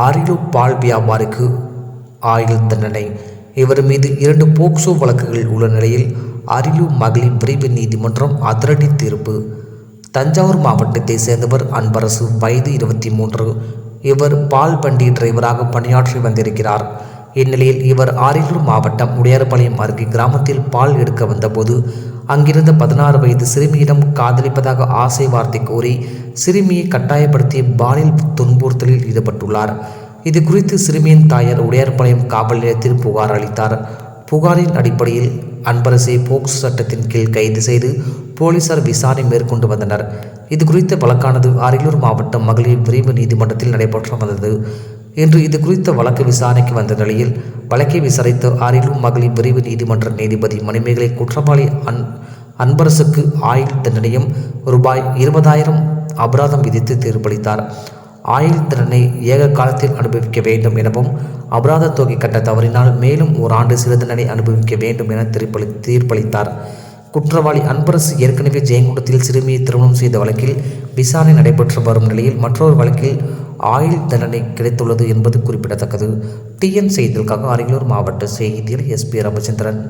அரியலூர் பால் வியாபாரிக்கு ஆயுள் தண்டனை. இவர் மீது 2 போக்சோ வழக்குகள் உள்ள நிலையில் அரியலூர் மகளிர் விரைவு நீதிமன்றம் அதிரடி தீர்ப்பு. தஞ்சாவூர் மாவட்டத்தை சேர்ந்தவர் அன்பரசு, வயது 23. இவர் பால் வண்டி டிரைவராக பணியாற்றி வந்திருக்கிறார். இந்நிலையில் இவர் அரியலூர் மாவட்டம் உடையார்பாளையம் அருகே கிராமத்தில் பால் எடுக்க வந்தபோது அங்கிருந்த 16 வயது சிறுமியிடம் காதலிப்பதாக ஆசை வார்த்தை கூறி சிறுமியை கட்டாயப்படுத்தி பாலியல் துன்புறுத்தலில் ஈடுபட்டுள்ளார். இது குறித்து சிறுமியின் தாயார் உடையார்பாளையம் காவல் நிலையத்தில் புகார் அளித்தார். புகாரின் அடிப்படையில் அன்பரசை போக்சோ சட்டத்தின் கீழ் கைது செய்து போலீசார் விசாரணை மேற்கொண்டு வந்தனர். இது குறித்த வழக்கானது அரியலூர் மாவட்டம் மகளிர் விரைவு நீதிமன்றத்தில் நடைபெற்று வந்தது. இன்று இது குறித்த வழக்கு விசாரணைக்கு வந்த நிலையில் வழக்கை விசாரித்த அரியலூர் மகளிர் விரைவு நீதிமன்ற நீதிபதி மணிமேகலை குற்றவாளி அன்பரசுக்கு ஆயுள் தண்டனையும் ரூபாய் 20,000 அபராதம் விதித்து தீர்ப்பளித்தார். ஆயுள் தண்டனை ஏக காலத்தில் அனுபவிக்க வேண்டும் எனவும் அபராத தொகை கட்ட தவறினால் மேலும் 1 ஆண்டு சிறை தண்டனை அனுபவிக்க வேண்டும் என தீர்ப்பளித்தார். குற்றவாளி அன்பரசு ஏற்கனவே ஜெயங்கொண்டத்தில் சிறுமியை திருமணம் செய்த வழக்கில் விசாரணை நடைபெற்று வரும் நிலையில் மற்றொரு வழக்கில் ஆயுள் தண்டனை கிடைத்துள்ளது என்பது குறிப்பிடத்தக்கது. டிஎன் செய்திகளுக்காக அரியலூர் மாவட்ட செய்தியாளர் SP ராமச்சந்திரன்.